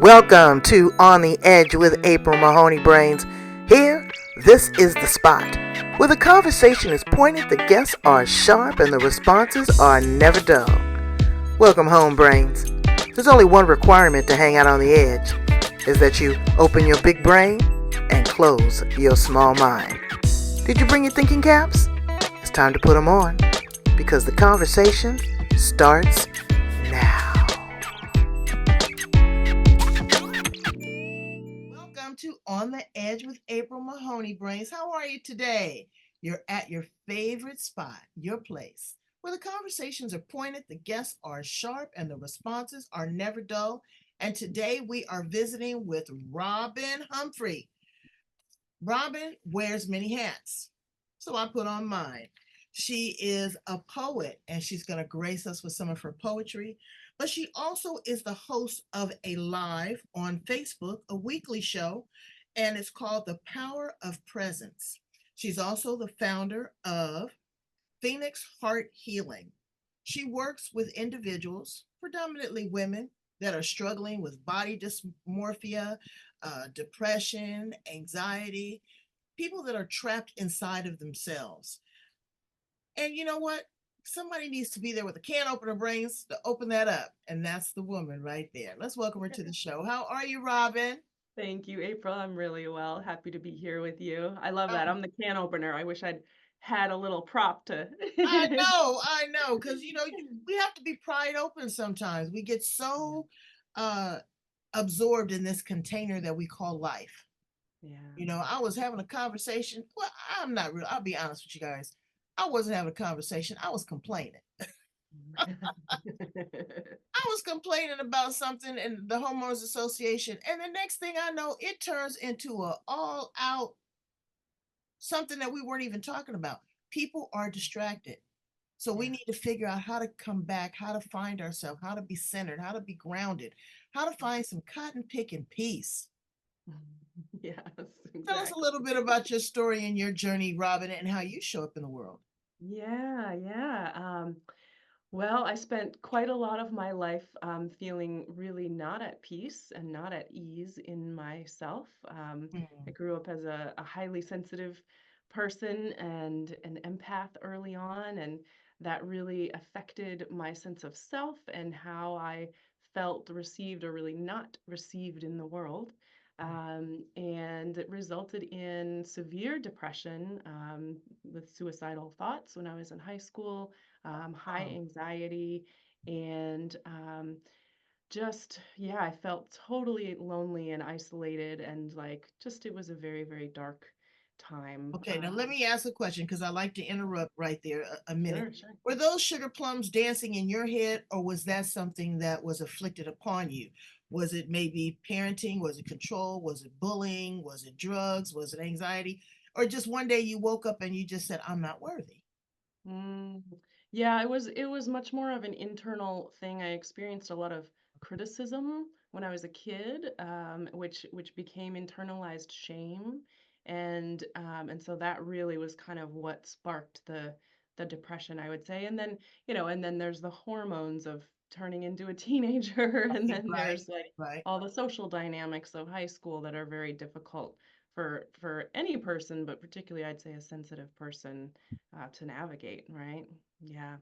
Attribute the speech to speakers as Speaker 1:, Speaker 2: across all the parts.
Speaker 1: Welcome to On the Edge with April Mahoney Brains. Here, this is the spot where the conversation is pointed, the guests are sharp, and the responses are never dull. Welcome home, Brains. There's only one requirement to hang out on the edge, is that you open your big brain and close your small mind. Did you bring your thinking caps? It's time to put them on, because the conversation starts now. Welcome to On the Edge with April Mahoney Brains. How are you today? You're at your favorite spot, your place, where the conversations are pointed, the guests are sharp, and the responses are never dull. And today we are visiting with Robin Humphrey. Robin wears many hats, so I put on mine. She is a poet and she's going to grace us with some of her poetry, but she also is the host of a live on Facebook, a weekly show, and it's called The Power of Presence. She's also the founder of Phoenix Heart Healing. She works with individuals, predominantly women, that are struggling with body dysmorphia, depression, anxiety, people that are trapped inside of themselves. And you know what? Somebody needs to be there with a can opener brains to open that up. And that's the woman right there. Let's welcome her to the show. How are you, Robin?
Speaker 2: Thank you, April. I'm really well. Happy to be here with you. I love that.
Speaker 1: Oh,
Speaker 2: I'm the can opener. I wish I'd had a little prop to.
Speaker 1: I know, because we have to be pried open sometimes. We get so uh absorbed in this container that we call life.
Speaker 2: Yeah.
Speaker 1: I was having a conversation. Well, I'm not real. I'll be honest with you guys. I wasn't having a conversation. I was complaining. I was complaining about something in the homeowners association, and the next thing I know, it turns into a all out something that we weren't even talking about. People are distracted. So we
Speaker 2: Yeah.
Speaker 1: need to figure out how to come back, how to find ourselves, how to be centered, how to be grounded, how to find some cotton picking peace.
Speaker 2: Yes,
Speaker 1: Tell us a
Speaker 2: exactly.
Speaker 1: little bit about your story and your journey, Robin, and how you show up in the world.
Speaker 2: Yeah. Well, I spent quite a lot of my life feeling really not at peace and not at ease in myself. I
Speaker 1: Mm,
Speaker 2: grew up as a highly sensitive person and an empath early on, and that really affected my sense of self and how I felt received or really not received in the world. And it resulted in severe depression with suicidal thoughts when I was in high school, high
Speaker 1: wow.
Speaker 2: anxiety, and just, yeah, I felt totally lonely and isolated, and like, just it was a very, very dark time.
Speaker 1: Okay, now let me ask a question because I like to interrupt right there a minute.
Speaker 2: Sure, sure.
Speaker 1: Were those sugar plums dancing in your head, or was that something that was afflicted upon you? Was it maybe parenting? Was it control? Was it bullying? Was it drugs? Was it anxiety? Or just one day you woke up and you just said, I'm not worthy?
Speaker 2: Mm, yeah, it was much more of an internal thing. I experienced a lot of criticism when I was a kid, which became internalized shame, and so that really was kind of what sparked the depression, I would say. And then and then there's the hormones of turning into a teenager, and
Speaker 1: Right,
Speaker 2: then
Speaker 1: right,
Speaker 2: there's like
Speaker 1: right.
Speaker 2: all the social dynamics of high school that are very difficult for any person, but particularly I'd say a sensitive person to navigate, right? Yeah.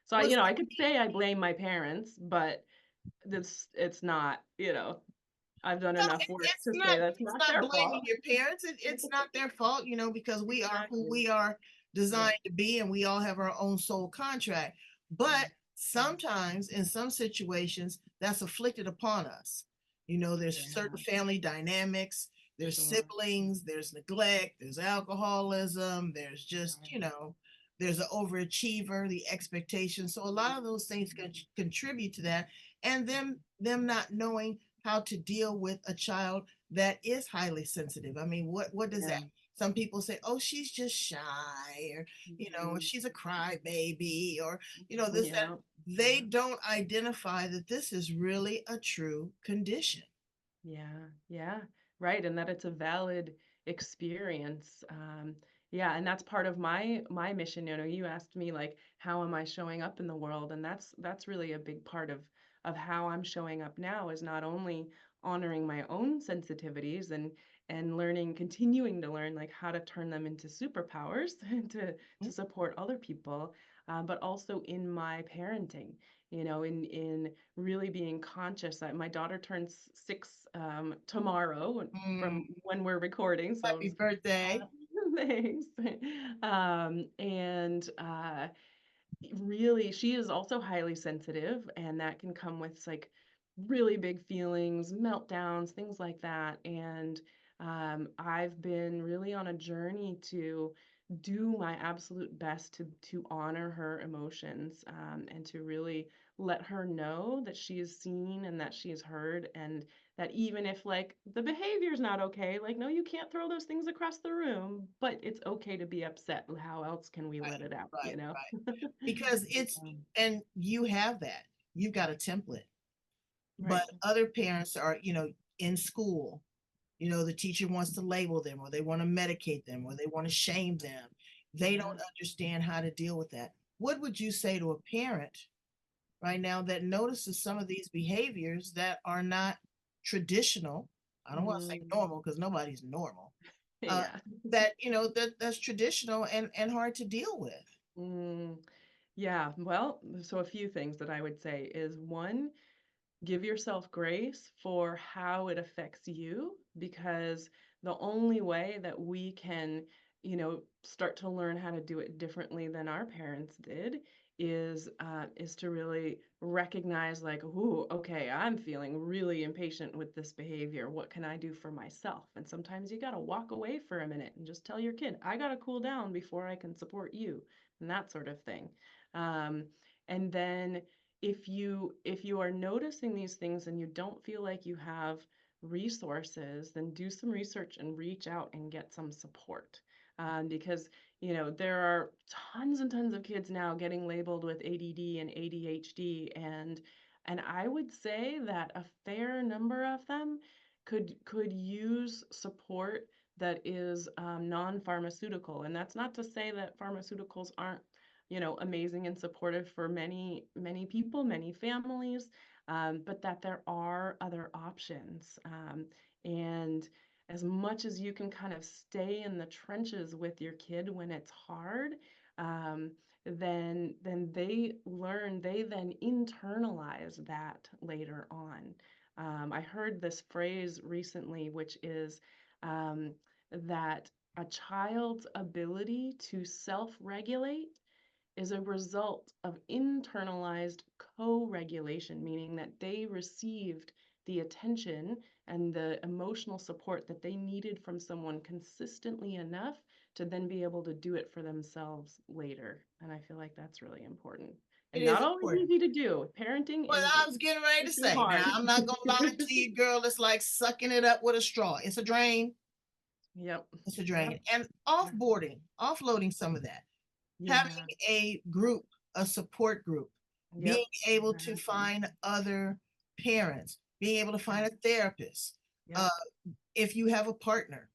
Speaker 2: So
Speaker 1: Was
Speaker 2: I could say I blame my parents, but it's not. I've done
Speaker 1: No,
Speaker 2: enough work
Speaker 1: it's
Speaker 2: to say
Speaker 1: not.
Speaker 2: that's
Speaker 1: It's
Speaker 2: not
Speaker 1: not
Speaker 2: their
Speaker 1: blaming
Speaker 2: fault.
Speaker 1: your parents. It's not their fault, because we are who
Speaker 2: Exactly.
Speaker 1: we are
Speaker 2: Yeah.
Speaker 1: designed to be, and we all have our own soul contract.
Speaker 2: Yeah.
Speaker 1: But sometimes, in some situations, that's afflicted upon us. There's certain
Speaker 2: Yeah.
Speaker 1: family dynamics. There's
Speaker 2: Sure.
Speaker 1: siblings. There's neglect. There's alcoholism. There's just,
Speaker 2: Right.
Speaker 1: there's an overachiever, the expectation. So a lot of those things can contribute to that, and them not knowing how to deal with a child that is highly sensitive. I mean, what does
Speaker 2: Yeah.
Speaker 1: that? Some people say, "Oh, she's just shy," or
Speaker 2: Mhm.
Speaker 1: she's a crybaby, or this that.
Speaker 2: Yeah.
Speaker 1: They
Speaker 2: Yeah.
Speaker 1: don't identify that this is really a true condition.
Speaker 2: Yeah. Right. And that it's a valid experience. Yeah, and that's part of my mission. You asked me like, how am I showing up in the world? And that's really a big part of how I'm showing up now is not only honoring my own sensitivities and learning, continuing to learn like how to turn them into superpowers to support other people, but also in my parenting, in really being conscious that my daughter turns 6 tomorrow
Speaker 1: Mm,
Speaker 2: from when we're recording, so
Speaker 1: happy birthday.
Speaker 2: thanks. And really, she is also highly sensitive, and that can come with like really big feelings, meltdowns, things like that. And I've been really on a journey to do my absolute best to honor her emotions, and to really let her know that she is seen and that she is heard, and that even if like the behavior's not okay, like no, you can't throw those things across the room, but it's okay to be upset. How else can we let
Speaker 1: Right,
Speaker 2: it out,
Speaker 1: right, right. Because it's,
Speaker 2: Um,
Speaker 1: and you have that. You've got a template. But
Speaker 2: right.
Speaker 1: other parents are, in school, the teacher wants to label them or they want to medicate them or they want to shame them. They
Speaker 2: Yeah.
Speaker 1: don't understand how to deal with that. What would you say to a parent right now that notices some of these behaviors that are not traditional? I don't want to say
Speaker 2: Mm,
Speaker 1: normal because nobody's normal. Uh,
Speaker 2: yeah.
Speaker 1: that that's traditional and hard to deal with.
Speaker 2: Mm, yeah. Well, so a few things that I would say is one, give yourself grace for how it affects you, because the only way that we can, start to learn how to do it differently than our parents did is to really recognize like, ooh, okay, I'm feeling really impatient with this behavior. What can I do for myself? And sometimes you got to walk away for a minute and just tell your kid, I got to cool down before I can support you, and that sort of thing. Um, and then if you are noticing these things and you don't feel like you have resources, then do some research and reach out and get some support. Because there are tons and tons of kids now getting labeled with ADD and ADHD, and I would say that a fair number of them could use support that is non-pharmaceutical. And that's not to say that pharmaceuticals aren't amazing and supportive for many, many people, many families, but that there are other options. And as much as you can kind of stay in the trenches with your kid when it's hard, um, then they then internalize that later on. I heard this phrase recently, which is that a child's ability to self-regulate is a result of internalized co-regulation, meaning that they received the attention and the emotional support that they needed from someone consistently enough to then be able to do it for themselves later. And I feel like that's really important
Speaker 1: It
Speaker 2: and
Speaker 1: is
Speaker 2: not always
Speaker 1: important.
Speaker 2: easy to do. Parenting
Speaker 1: But
Speaker 2: is
Speaker 1: I was getting ready to
Speaker 2: freaking
Speaker 1: say, now
Speaker 2: hard.
Speaker 1: I'm not gonna lie to you, girl. It's like sucking it up with a straw. It's a drain.
Speaker 2: Yep.
Speaker 1: It's a
Speaker 2: Yep.
Speaker 1: drain. And
Speaker 2: Yeah.
Speaker 1: offboarding, offloading some of that, having
Speaker 2: Yeah.
Speaker 1: a group, a support group, being
Speaker 2: Yep.
Speaker 1: able to
Speaker 2: Exactly.
Speaker 1: find other parents, being able to
Speaker 2: Yeah.
Speaker 1: find a therapist,
Speaker 2: Yep.
Speaker 1: uh, if you have a partner,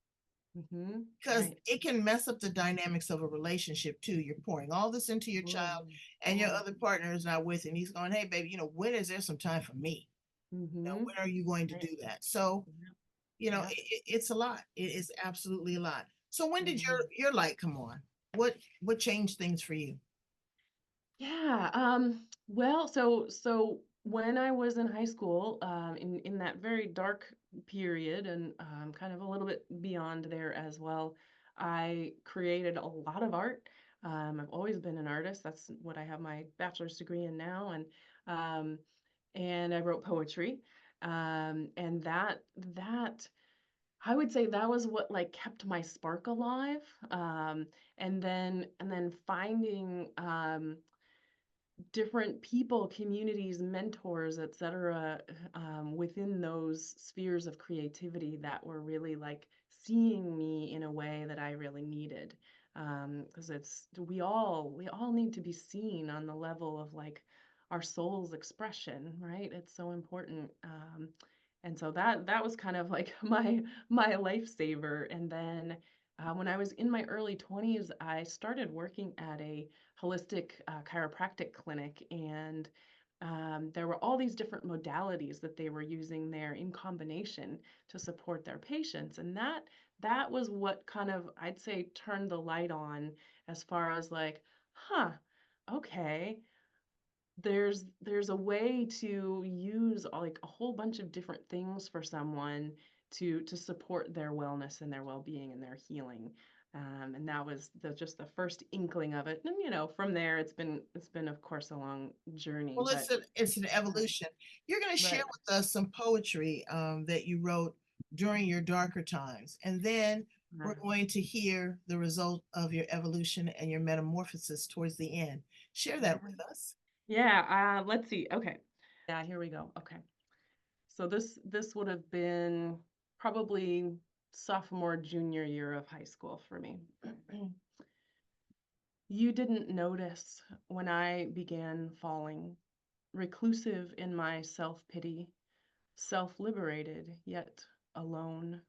Speaker 2: Mm-hmm.
Speaker 1: because
Speaker 2: Right.
Speaker 1: it can mess up the dynamics of a relationship too. You're pouring all this into your child, and your other partner is not with him. He's going, "Hey, baby, when is there some time for me?
Speaker 2: Mm-hmm.
Speaker 1: When are you going to
Speaker 2: Right.
Speaker 1: do that?" So,
Speaker 2: Yep. Yep.
Speaker 1: it's a lot. It is absolutely a lot. So, when did
Speaker 2: Mhm.
Speaker 1: your light come on? What changed things for you?
Speaker 2: Yeah, well, so when I was in high school, in that very dark period, and kind of a little bit beyond there as well, I created a lot of art. I've always been an artist. That's what I have my bachelor's degree in now, um, and I wrote poetry, and that I would say that was what like kept my spark alive. And then finding different people, communities, mentors, etc., within those spheres of creativity that were really like seeing me in a way that I really needed. Because it's we all need to be seen on the level of like our soul's expression, right? It's so important. And so that was kind of like my lifesaver. And then when I was in my early 20s, I started working at a holistic chiropractic clinic, and there were all these different modalities that they were using there in combination to support their patients. And that was what kind of, I'd say, turned the light on as far as like, huh, okay, there's a way to use like a whole bunch of different things for someone to support their wellness and their well-being and their healing. And that was just the first inkling of it. And from there it's been of course a long journey,
Speaker 1: Well,
Speaker 2: but
Speaker 1: it's an evolution. You're going to share
Speaker 2: right.
Speaker 1: with us some poetry that you wrote during your darker times, and then we're
Speaker 2: Uh,
Speaker 1: going to hear the result of your evolution and your metamorphosis towards the end. Share that
Speaker 2: yeah.
Speaker 1: with us.
Speaker 2: Yeah, let's see. Okay. Yeah, here we go. Okay. So this would have been probably sophomore, junior year of high school for me. You didn't notice when I began falling, reclusive in my self-pity, self-liberated, yet alone.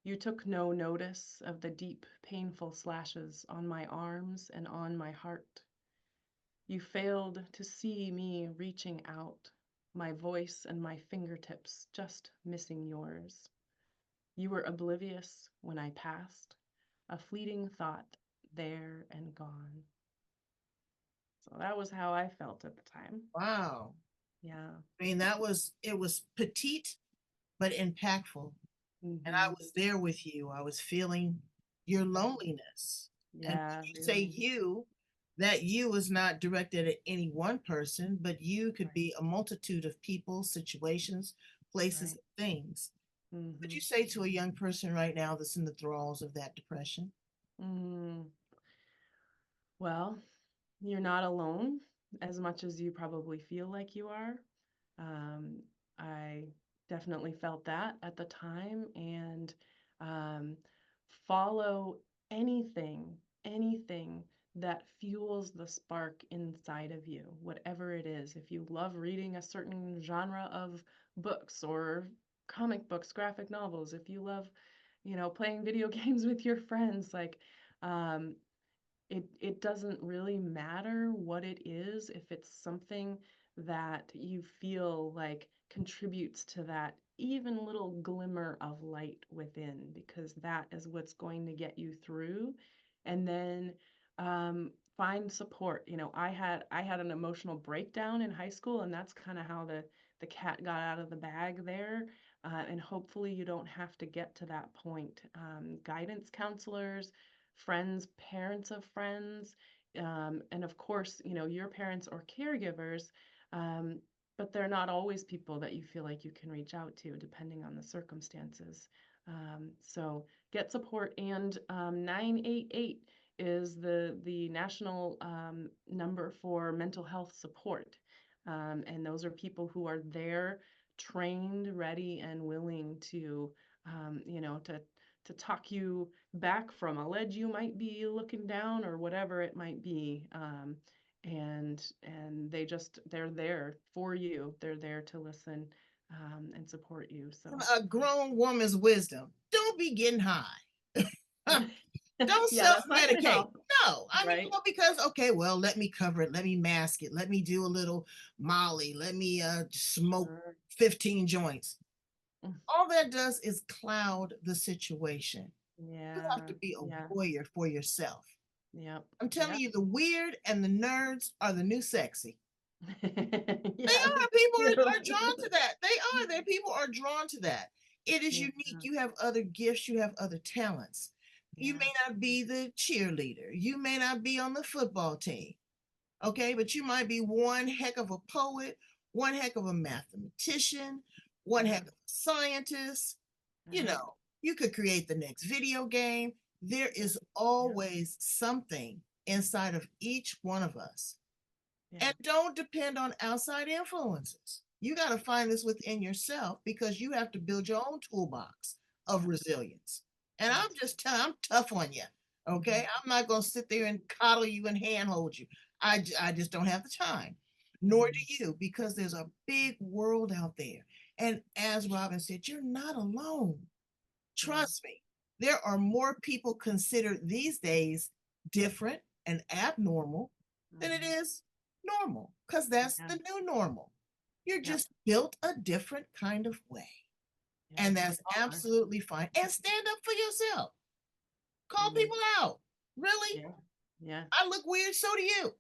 Speaker 2: You took no notice of the deep, painful slashes on my arms and on my heart. You failed to see me reaching out, my voice and my fingertips just missing yours. You were oblivious when I passed, a fleeting thought, there and gone. So that was how I felt at the time.
Speaker 1: Wow.
Speaker 2: Yeah.
Speaker 1: I mean, it was petite but impactful. And I
Speaker 2: Mm-hmm.
Speaker 1: was there with you. I was feeling your
Speaker 2: Right.
Speaker 1: loneliness. And when
Speaker 2: Yeah,
Speaker 1: you say
Speaker 2: really.
Speaker 1: you, that you is not directed at any one person, but you could
Speaker 2: Right.
Speaker 1: be a multitude of people, situations, places,
Speaker 2: Right.
Speaker 1: and things. Would
Speaker 2: Mm-hmm.
Speaker 1: you say to a young person right now that's in the thralls of that depression?
Speaker 2: Mm. Well, you're not alone as much as you probably feel like you are. Um, I definitely felt that at the time, and um, follow anything, anything that fuels the spark inside of you, whatever it is. If you love reading a certain genre of books or comic books, graphic novels, if you love, playing video games with your friends, like, um, it doesn't really matter what it is if it's something that you feel like contributes to that even little glimmer of light within, because that is what's going to get you through. And then find support. I had an emotional breakdown in high school, and that's kind of how the cat got out of the bag there. And hopefully you don't have to get to that point. Guidance counselors, friends, parents of friends, and of course, your parents or caregivers. Um, but they're not always people that you feel like you can reach out to, depending on the circumstances. So get support, and 988 is the national number for mental health support. And those are people who are there, trained, ready, and willing to, to talk you back from a ledge you might be looking down or whatever it might be. And they're there for you. They're there to listen and support you. So
Speaker 1: A grown woman's wisdom. Don't be getting high. Don't
Speaker 2: yeah, that's not gonna
Speaker 1: self-medicate.
Speaker 2: help,
Speaker 1: No, I mean,
Speaker 2: right?
Speaker 1: because okay, well, let me cover it, let me mask it, let me do a little Molly, let me smoke
Speaker 2: Sure.
Speaker 1: 15 joints. All that does is cloud the situation. You have
Speaker 2: Yeah,
Speaker 1: to be a
Speaker 2: yeah,
Speaker 1: warrior for yourself.
Speaker 2: yep,
Speaker 1: I'm telling
Speaker 2: yep.
Speaker 1: you, the weird and the nerds are the new sexy. They
Speaker 2: Yeah,
Speaker 1: are.
Speaker 2: it's
Speaker 1: People
Speaker 2: true.
Speaker 1: are drawn to that. They are. Their people are drawn to that. It is
Speaker 2: Yeah,
Speaker 1: unique. You have other gifts. You have other talents. You
Speaker 2: yeah,
Speaker 1: may not be the cheerleader. You may not be on the football team. Okay, but you might be one heck of a poet, one heck of a mathematician, one
Speaker 2: yeah,
Speaker 1: heck of a scientist. You
Speaker 2: right.
Speaker 1: know, you could create the next video game. There
Speaker 2: Yeah,
Speaker 1: is
Speaker 2: yeah,
Speaker 1: always something inside of each one of us.
Speaker 2: yeah,
Speaker 1: And don't depend on outside influences. You got to find this within yourself because you have to build your own toolbox of
Speaker 2: yeah.
Speaker 1: resilience. And I'm
Speaker 2: Absolutely.
Speaker 1: just telling, I'm tough on you. Okay. I'm not going to sit there and coddle you and handhold you. I just don't have the time, nor
Speaker 2: Mm-hmm.
Speaker 1: do you, because there's a big world out there. And as Robin said, you're not alone.
Speaker 2: Yeah.
Speaker 1: Trust me, there are more people considered these days different and abnormal than it
Speaker 2: Mm-hmm.
Speaker 1: is. normal because that's
Speaker 2: Yeah,
Speaker 1: the new normal. You're
Speaker 2: yeah,
Speaker 1: just built a different kind of way.
Speaker 2: yeah.
Speaker 1: And
Speaker 2: We
Speaker 1: that's
Speaker 2: all are.
Speaker 1: absolutely fine. And stand up for yourself. Call
Speaker 2: Mhm.
Speaker 1: people out. Really?
Speaker 2: Yeah, yeah.
Speaker 1: I look weird, so do you.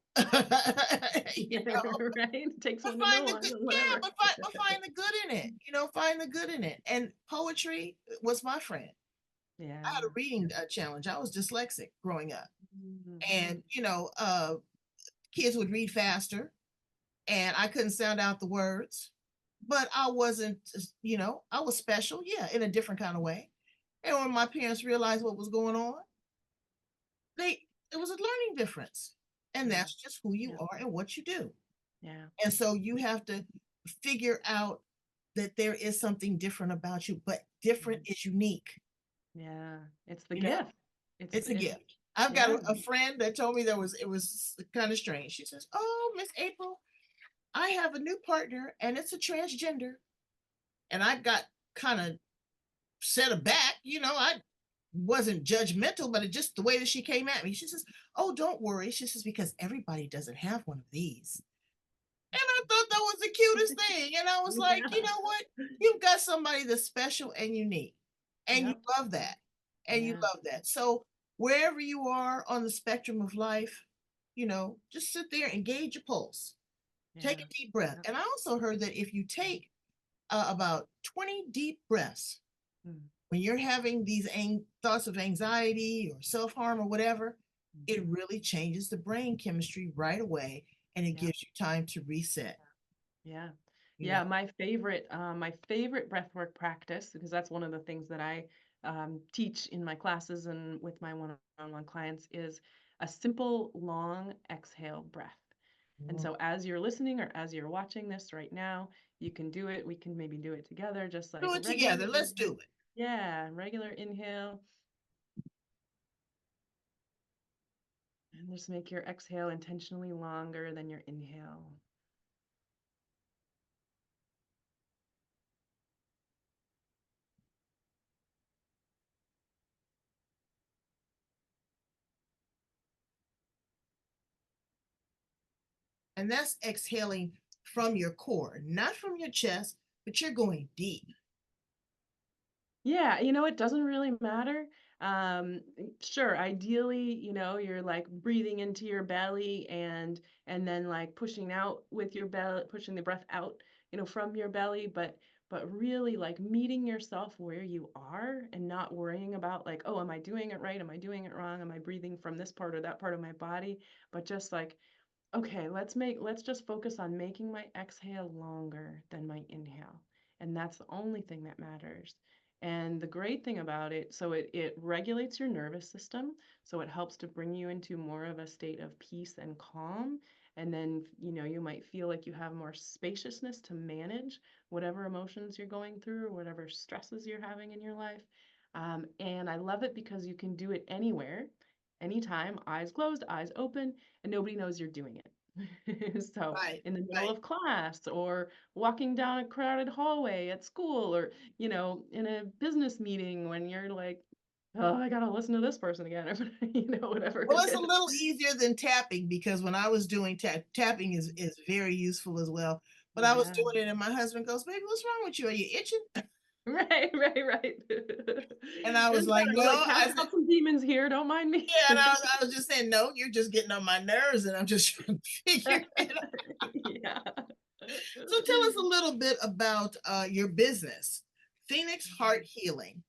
Speaker 1: You know,
Speaker 2: Right? It takes
Speaker 1: but
Speaker 2: one to know
Speaker 1: find the
Speaker 2: one
Speaker 1: good,
Speaker 2: or
Speaker 1: yeah,
Speaker 2: whatever.
Speaker 1: but find the good in it. Find the good in it. And poetry was my friend. I had a
Speaker 2: Yeah.
Speaker 1: reading challenge. I was dyslexic growing up.
Speaker 2: Mhm.
Speaker 1: And, kids would read faster and I couldn't sound out the words, but I wasn't, I was special, yeah, in a different kind of way. And when my parents realized what was going on, they it was a learning difference. And
Speaker 2: Yeah,
Speaker 1: that's just who you
Speaker 2: yeah,
Speaker 1: are and what you do.
Speaker 2: yeah,
Speaker 1: And so you have to figure out that there is something different about you, but different
Speaker 2: mhm.
Speaker 1: is unique,
Speaker 2: Yeah. It's the
Speaker 1: you know?
Speaker 2: gift.
Speaker 1: It's a
Speaker 2: It's
Speaker 1: gift. I've got
Speaker 2: yeah.
Speaker 1: a friend that told me it was kind of strange. She says, "Oh, Miss April, I have a new partner and it's a transgender." And I got kind of set aback. I wasn't judgmental, but it just the way that she came at me. She says, "Oh, don't worry." She says, "Because everybody doesn't have one of these." And I thought that was the cutest thing. And I was like, you
Speaker 2: Yeah.
Speaker 1: know what? You've got somebody that's special and unique. And you
Speaker 2: Yep.
Speaker 1: love that. And you
Speaker 2: Yeah.
Speaker 1: love that. So wherever you are on the spectrum of life, just sit there and gauge your pulse. Take
Speaker 2: Yeah.
Speaker 1: a deep breath.
Speaker 2: Yep.
Speaker 1: And I also heard that if you take about 20 deep breaths,
Speaker 2: Mm.
Speaker 1: when you're having these thoughts of anxiety or self harm or whatever, it
Speaker 2: Mhm.
Speaker 1: really changes the brain chemistry right away and it
Speaker 2: Yep.
Speaker 1: gives you time to reset.
Speaker 2: Yeah.
Speaker 1: You know,
Speaker 2: Yeah, my favorite breathwork practice, because that's one of the things that I teach in my classes and with my one-on-one clients, is a simple long exhale breath. And
Speaker 1: Mm.
Speaker 2: so as you're listening or as you're watching this right now, you can do it. We can maybe do it together, just like
Speaker 1: Do
Speaker 2: a
Speaker 1: it
Speaker 2: regular
Speaker 1: together. Let's
Speaker 2: inhale.
Speaker 1: do it.
Speaker 2: Yeah, regular inhale. And just make your exhale intentionally longer than your inhale.
Speaker 1: And that's exhaling from your core, not from your chest, but you're going deep.
Speaker 2: Yeah, it doesn't really matter. Sure, ideally, you're like breathing into your belly and then like pushing out with your belly, pushing the breath out, from your belly, but really like meeting yourself where you are and not worrying about like, oh, am I doing it right? Am I doing it wrong? Am I breathing from this part or that part of my body? But just like, okay, let's just focus on making my exhale longer than my inhale. And that's the only thing that matters. And the great thing about it, so it regulates your nervous system, so it helps to bring you into more of a state of peace and calm. And then, you might feel like you have more spaciousness to manage whatever emotions you're going through or whatever stresses you're having in your life. And I love it because you can do it anywhere, anytime, eyes closed, eyes open, and nobody knows you're doing it. So,
Speaker 1: Right,
Speaker 2: in the middle
Speaker 1: right.
Speaker 2: of class or walking down a crowded hallway at school or, in a business meeting when you're like, oh, I gotta listen to this person again, or, whatever
Speaker 1: Well,
Speaker 2: it
Speaker 1: it's a
Speaker 2: is.
Speaker 1: little easier than tapping because when I was doing tapping is very useful as well. But I was
Speaker 2: Yeah.
Speaker 1: doing it, and my husband goes, "Baby, what's wrong with you? Are you itching?"
Speaker 2: Right, right, right.
Speaker 1: And I was
Speaker 2: It's
Speaker 1: like,
Speaker 2: fine.
Speaker 1: "No."
Speaker 2: You're like
Speaker 1: I
Speaker 2: casting
Speaker 1: said,
Speaker 2: out some demons here. Don't mind me.
Speaker 1: "Yeah," and I was just saying, "No, you're just getting on my nerves, and I'm just trying to figure it out."
Speaker 2: Yeah.
Speaker 1: So tell us a little bit about your business, Phoenix Heart Healing.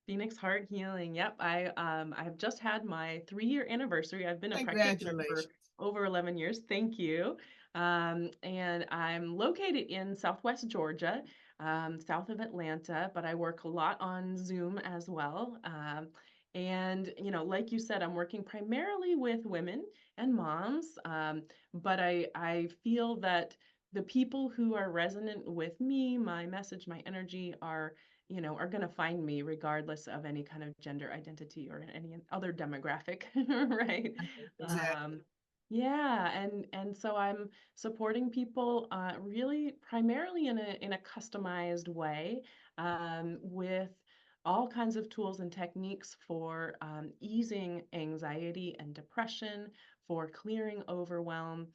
Speaker 2: Phoenix Heart Healing. Yep. I've just had my 3-year anniversary. I've been a practitioner for
Speaker 1: Congratulations.
Speaker 2: over 11 years. Thank you. And I'm located in Southwest Georgia, south of Atlanta, but I work a lot on Zoom as well. And like you said, I'm working primarily with women and moms. But I feel that the people who are resonant with me, my message, my energy are going to find me regardless of any kind of gender identity or any other demographic, right?
Speaker 1: Exactly.
Speaker 2: Um, yeah, and so I'm supporting people really primarily in a customized way with all kinds of tools and techniques for easing anxiety and depression, for clearing overwhelm,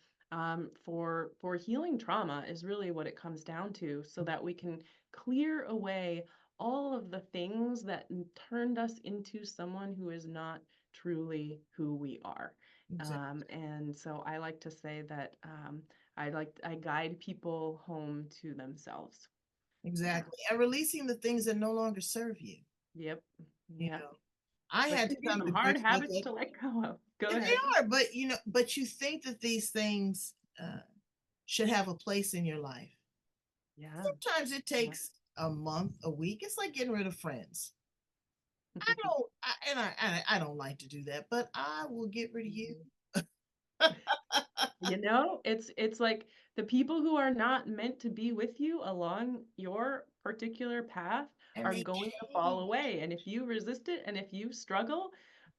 Speaker 2: for healing trauma is really what it comes down to, so that we can clear away all of the things that turned us into someone who is not truly who we are.
Speaker 1: Exactly.
Speaker 2: And so I like to say that I guide people home to themselves. Yeah.
Speaker 1: Exactly. And releasing the things that no longer serve you.
Speaker 2: Yep.
Speaker 1: You
Speaker 2: Yep.
Speaker 1: know, I
Speaker 2: Which
Speaker 1: had
Speaker 2: can
Speaker 1: to
Speaker 2: be
Speaker 1: come
Speaker 2: some
Speaker 1: to
Speaker 2: hard
Speaker 1: grips with
Speaker 2: habits
Speaker 1: it.
Speaker 2: to let go of. Go
Speaker 1: And
Speaker 2: ahead.
Speaker 1: they are, but but you think that these things should have a place in your life.
Speaker 2: Yeah.
Speaker 1: Sometimes it
Speaker 2: Yeah.
Speaker 1: takes a month, a week. It's like getting rid of friends. I don't like to do that, but I will get rid of you.
Speaker 2: Mhm. You know, it's like the people who are not meant to be with you along your particular path
Speaker 1: And
Speaker 2: are
Speaker 1: they
Speaker 2: going to fall
Speaker 1: change.
Speaker 2: away. And if you resist it and if you struggle,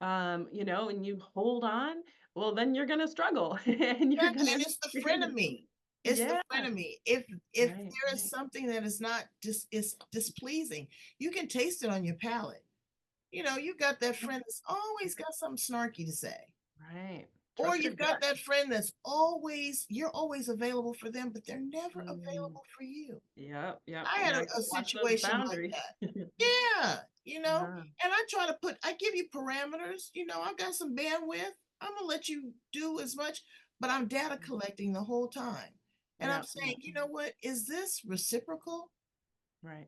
Speaker 2: and you hold on, well, then you're gonna struggle and you're
Speaker 1: Exactly,
Speaker 2: gonna
Speaker 1: and it's the
Speaker 2: experience some.
Speaker 1: frenemy. It's the
Speaker 2: Yeah,
Speaker 1: frenemy. If
Speaker 2: right,
Speaker 1: there is
Speaker 2: right.
Speaker 1: something that is not just is displeasing, you can taste it on your palate. You got that
Speaker 2: Yeah,
Speaker 1: friend that's always got something snarky to say.
Speaker 2: right.
Speaker 1: Or
Speaker 2: Trust your
Speaker 1: you've got
Speaker 2: gut.
Speaker 1: that friend that's always you're always available for them, but they're never
Speaker 2: Mm,
Speaker 1: available for you.
Speaker 2: yep, yep.
Speaker 1: I
Speaker 2: You
Speaker 1: had
Speaker 2: gotta
Speaker 1: a
Speaker 2: watch those
Speaker 1: situation like
Speaker 2: boundaries.
Speaker 1: that. Yeah,
Speaker 2: Yeah.
Speaker 1: and I give you parameters. I got some bandwidth. I'm gonna let you do as much, but I'm data collecting the whole time. And I'm
Speaker 2: Yep,
Speaker 1: saying,
Speaker 2: yep.
Speaker 1: you know what? Is this reciprocal?
Speaker 2: Right.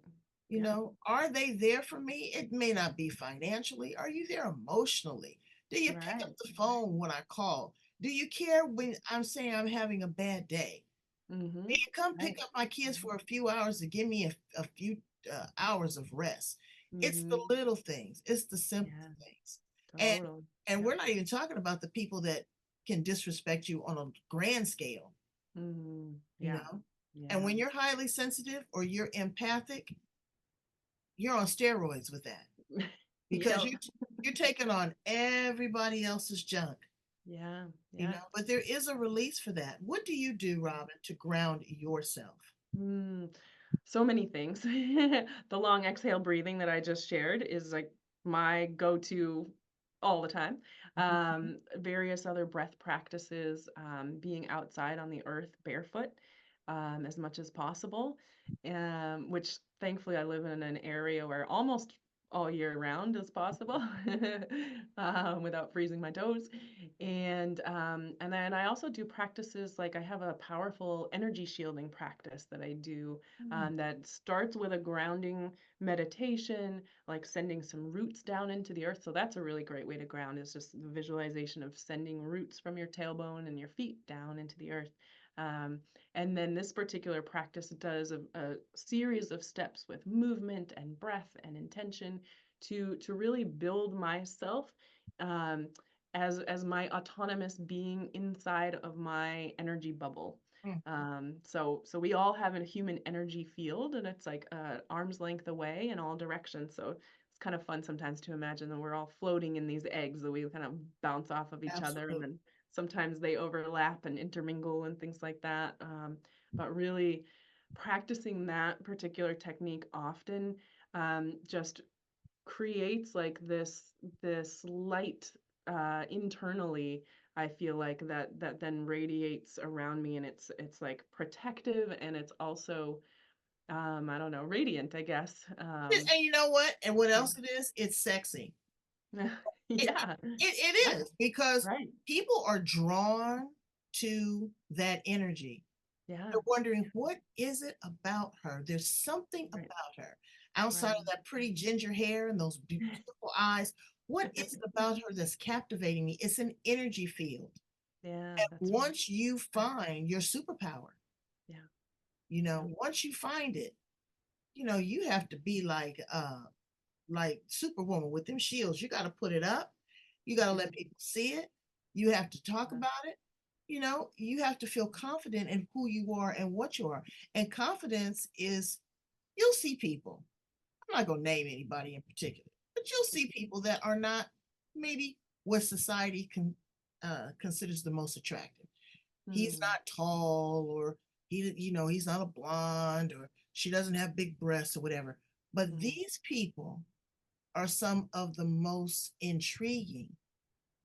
Speaker 2: Yeah.
Speaker 1: Are they there for me? It may not be financially. Are you there emotionally? Do you pick up
Speaker 2: Right.
Speaker 1: the phone when I call? Do you care when I'm saying I'm having a bad day? Do
Speaker 2: Mhm.
Speaker 1: you come pick
Speaker 2: Right.
Speaker 1: up my kids
Speaker 2: Right.
Speaker 1: for a few hours to give me a few hours of rest? It's the
Speaker 2: Mhm.
Speaker 1: little things. It's the simple
Speaker 2: Yeah,
Speaker 1: things. And
Speaker 2: totally.
Speaker 1: and
Speaker 2: Yep.
Speaker 1: we're not even talking about the people that can disrespect you on a grand scale,
Speaker 2: Mhm.
Speaker 1: you
Speaker 2: Yeah.
Speaker 1: know? And
Speaker 2: Yeah.
Speaker 1: when you're highly sensitive or you're empathic, you're on steroids with that because
Speaker 2: Yep.
Speaker 1: you're taking on everybody else's junk,
Speaker 2: Yeah. Yeah.
Speaker 1: but there is a release for that. What do you do, Robin, to ground yourself?
Speaker 2: Mm. So many things. The long exhale breathing that I just shared is like my go-to all the time. Various other breath practices, being outside on the earth barefoot, as much as possible, which thankfully I live in an area where almost all year round is possible, without freezing my toes. And then I also do practices like I have a powerful energy shielding practice that I do,
Speaker 1: Mm,
Speaker 2: that starts with a grounding meditation, like sending some roots down into the earth. So that's a really great way to ground, is just the visualization of sending roots from your tailbone and your feet down into the earth. Um, and then this particular practice does a series of steps with movement and breath and intention to really build myself, um, as my autonomous being inside of my energy bubble.
Speaker 1: mm.
Speaker 2: So we all have a human energy field, and it's like arm's length away in all directions. So it's kind of fun sometimes to imagine that we're all floating in these eggs that we kind of bounce off of each other, and
Speaker 1: Absolutely.
Speaker 2: then sometimes they overlap and intermingle and things like that. But really practicing that particular technique often, just creates like this light, internally. I feel like that then radiates around me, and it's like protective, and it's also, I don't know, radiant, I guess.
Speaker 1: And you know what? And what else it is? It's sexy. It,
Speaker 2: Yeah.
Speaker 1: it
Speaker 2: Yeah.
Speaker 1: is because
Speaker 2: Right.
Speaker 1: people are drawn to that energy.
Speaker 2: Yeah.
Speaker 1: They're wondering, what is it about her? There's something
Speaker 2: Right.
Speaker 1: about her outside
Speaker 2: Right.
Speaker 1: of that pretty ginger hair and those beautiful eyes. What is it about her that's captivating me? It's an energy field.
Speaker 2: Yeah,
Speaker 1: And
Speaker 2: that's right.
Speaker 1: once you
Speaker 2: Right.
Speaker 1: find your superpower,
Speaker 2: Yeah. Yeah.
Speaker 1: once you find it, you have to be like Superwoman with them shields. You got to put it up. You got to let
Speaker 2: Mm,
Speaker 1: people see it. You have to talk
Speaker 2: yeah.
Speaker 1: about it. You have to feel confident in who you are and what you are. And confidence is, you'll see people. I'm not going to name anybody in particular, but you'll see people that are not maybe what society considers the most attractive. He's
Speaker 2: Mm,
Speaker 1: not tall, or he's not a blonde, or she doesn't have big breasts or whatever. But
Speaker 2: mm,
Speaker 1: these people are some of the most intriguing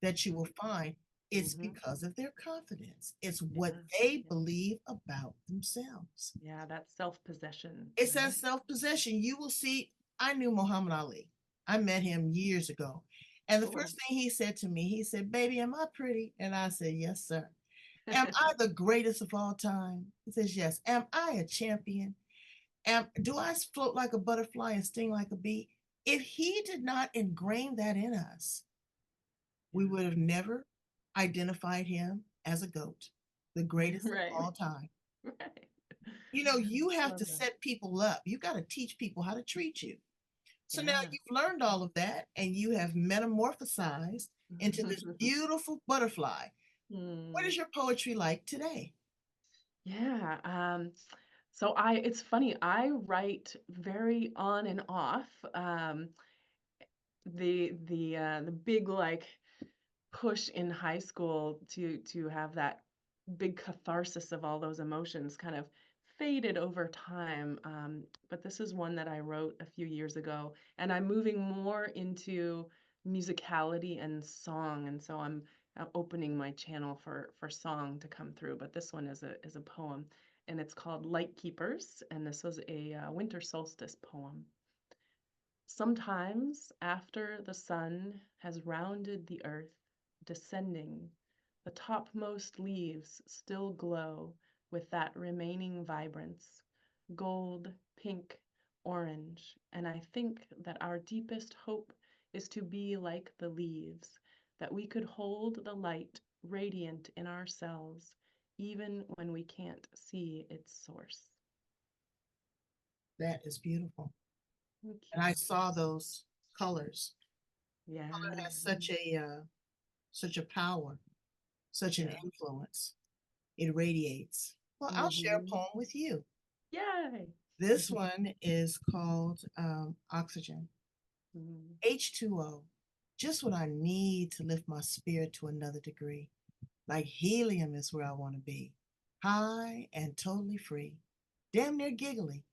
Speaker 1: that you will
Speaker 2: mm,
Speaker 1: find. It's
Speaker 2: Mhm.
Speaker 1: because of their confidence. It's what
Speaker 2: Yeah.
Speaker 1: they
Speaker 2: Yeah.
Speaker 1: believe about themselves.
Speaker 2: Yeah, that self-possession,
Speaker 1: It's that
Speaker 2: right?
Speaker 1: self-possession. You will see, I knew Muhammad Ali. I met him years ago. And the
Speaker 2: Cool.
Speaker 1: first thing he said to me, he said, "Baby, am I pretty?" And I said, "Yes, sir." "Am I the greatest of all time?" He says, "Yes." "Am I a champion? Do I float like a butterfly and sting like a bee?" If he did not ingrain that in us, we
Speaker 2: Yeah.
Speaker 1: would have never identified him as a goat, the greatest of
Speaker 2: Right.
Speaker 1: all time.
Speaker 2: Right.
Speaker 1: You have
Speaker 2: Love
Speaker 1: to
Speaker 2: that.
Speaker 1: set people up. You got to teach people how to treat you. So now
Speaker 2: Yeah.
Speaker 1: you've learned all of that and you have metamorphosized into this beautiful butterfly. What
Speaker 2: Hmm.
Speaker 1: is your poetry like today?
Speaker 2: Yeah. So it's funny, I write very on and off. The big like push in high school to have that big catharsis of all those emotions kind of faded over time. But this is one that I wrote a few years ago, and I'm moving more into musicality and song, and so I'm opening my channel for song to come through. But this one is a poem, and it's called Light Keepers, and this was a winter solstice poem. Sometimes, after the sun has rounded the earth, descending, the topmost leaves still glow with that remaining vibrance, gold, pink, orange, and I think that our deepest hope is to be like the leaves, that we could hold the light radiant in ourselves, even when we can't see its source.
Speaker 1: That is beautiful.
Speaker 2: Thank
Speaker 1: And I
Speaker 2: you.
Speaker 1: saw those colors. Color
Speaker 2: Yeah,
Speaker 1: has such a power, such an
Speaker 2: yeah.
Speaker 1: influence. It radiates. Well, I'll share a
Speaker 2: Mhm.
Speaker 1: poem with you.
Speaker 2: Yay!
Speaker 1: This one is called Oxygen.
Speaker 2: Mhm.
Speaker 1: H2O, just what I need to lift my spirit to another degree. Like helium is where I want to be. High and totally free. Damn near giggly,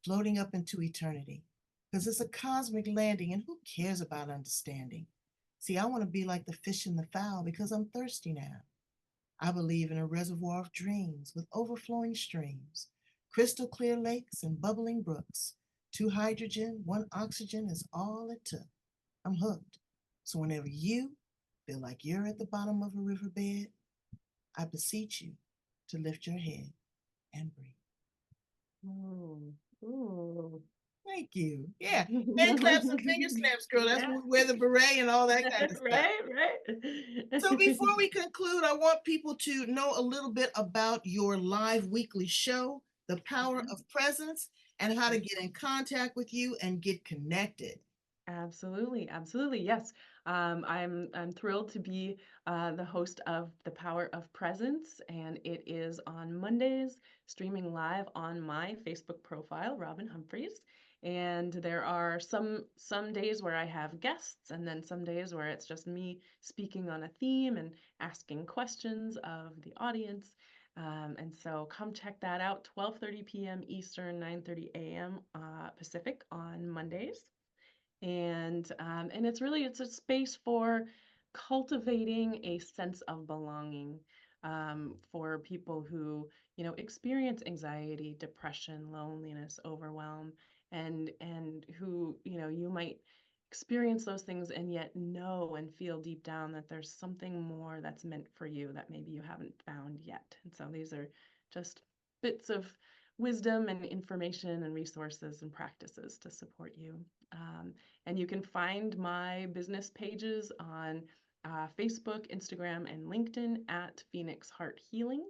Speaker 1: floating up into eternity. Because it's a cosmic landing, and who cares about understanding? See, I want to be like the fish in the fowl because I'm thirsty now. I believe in a reservoir of dreams with overflowing streams, crystal clear lakes and bubbling brooks. Two hydrogen, one oxygen is all it took. I'm hooked. So whenever you feel like you're at the bottom of a riverbed, I beseech you to lift your head and breathe.
Speaker 2: Ooh, ooh.
Speaker 1: Thank you. Yeah. Hand claps and finger snaps, girl. That's
Speaker 2: Yeah.
Speaker 1: when we wear the beret and all that kind of stuff.
Speaker 2: Right, right.
Speaker 1: So before we conclude, I want people to know a little bit about your live weekly show, The Power
Speaker 2: Mhm.
Speaker 1: of Presence, and how to
Speaker 2: Yep.
Speaker 1: get in contact with you and get connected.
Speaker 2: Absolutely, absolutely. Yes. I'm thrilled to be the host of The Power of Presence, and it is on Mondays, streaming live on my Facebook profile, Robin Humphreys. And there are some days where I have guests, and then some days where it's just me speaking on a theme and asking questions of the audience. And so come check that out, 12:30 p.m. Eastern, 9:30 a.m. Pacific on Mondays. And it's a space for cultivating a sense of belonging, for people who experience anxiety, depression, loneliness, overwhelm, and who you might experience those things and yet know and feel deep down that there's something more that's meant for you that maybe you haven't found yet. And so these are just bits of wisdom and information and resources and practices to support you. Um, and you can find my business pages on Facebook, Instagram, and LinkedIn at Phoenix Heart Healing.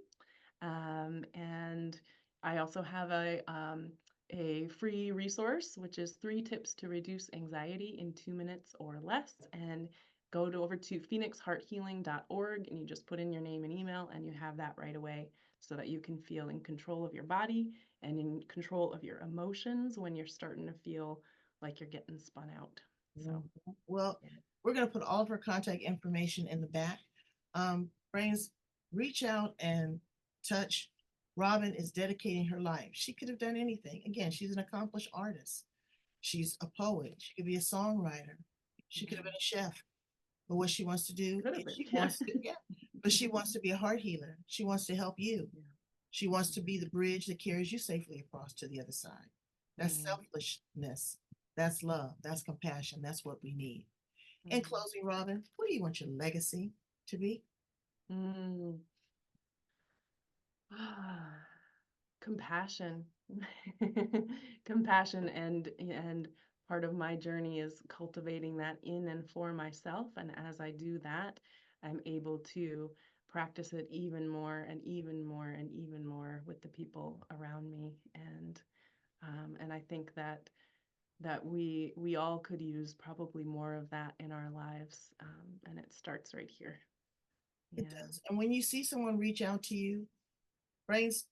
Speaker 2: And I also have a free resource, which is 3 tips to reduce anxiety in 2 minutes or less. And over to phoenixhearthealing.org and you just put in your name and email, and you have that right away so that you can feel in control of your body and in control of your emotions when you're starting to feel like you're getting spun out. So,
Speaker 1: Well,
Speaker 2: yeah.
Speaker 1: we're going to put all of her contact information in the back. Brains, reach out and touch. Robin is dedicating her life. She could have done anything. Again, she's an accomplished artist. She's a poet. She could be a songwriter. She could have
Speaker 2: Yeah.
Speaker 1: been a chef. But what she wants to do
Speaker 2: Could
Speaker 1: is
Speaker 2: have been.
Speaker 1: she
Speaker 2: Yeah.
Speaker 1: wants to, yeah. but she wants to be a heart healer. She wants to help you.
Speaker 2: Yeah.
Speaker 1: She wants to
Speaker 2: Mhm.
Speaker 1: be the bridge that carries you safely across to the other side. That's
Speaker 2: Mm,
Speaker 1: selflessness. That's love. That's compassion. That's what we need. In
Speaker 2: mm,
Speaker 1: closing, Robin, what do you want your legacy to be?
Speaker 2: mm. Compassion. Compassion, and part of my journey is cultivating that in and for myself, and as I do that, I'm able to practice it even more and even more and even more with the people around me, and I think that we all could use probably more of that in our lives, and it starts right here.
Speaker 1: It
Speaker 2: Yeah.
Speaker 1: does. And when you see someone reach out to you, brains,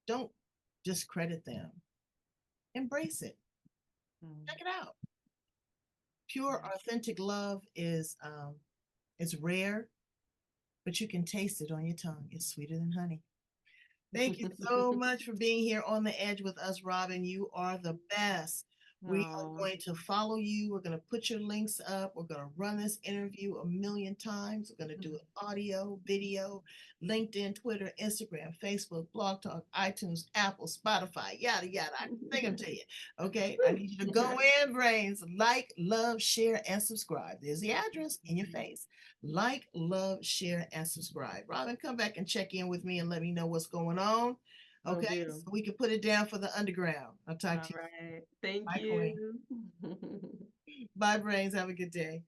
Speaker 1: don't discredit them. Embrace it.
Speaker 2: Mm,
Speaker 1: Check it out. Pure,
Speaker 2: yeah.
Speaker 1: authentic love is rare, but you can taste it on your tongue. It's sweeter than honey. Thank you so much for being here on the edge with us, Robin. You are the best. We are
Speaker 2: Oh.
Speaker 1: going to follow you. We're going to put your links up. We're going to run this interview a million times. We're going to do it audio, video, LinkedIn, Twitter, Instagram, Facebook, Blog Talk, iTunes, Apple, Spotify, yada, yada. I can sing them to you. Okay. I need you to go in, brains, like, love, share, and subscribe. There's the address in your face. Like, love, share, and subscribe. Robin, come back and check in with me and let me know what's going on.
Speaker 2: Will
Speaker 1: Okay,
Speaker 2: do.
Speaker 1: so we can put it down for the underground. I'll talk
Speaker 2: All
Speaker 1: to you.
Speaker 2: right. Thank
Speaker 1: Bye, Queen.
Speaker 2: you.
Speaker 1: Bye, brains. Have a good day.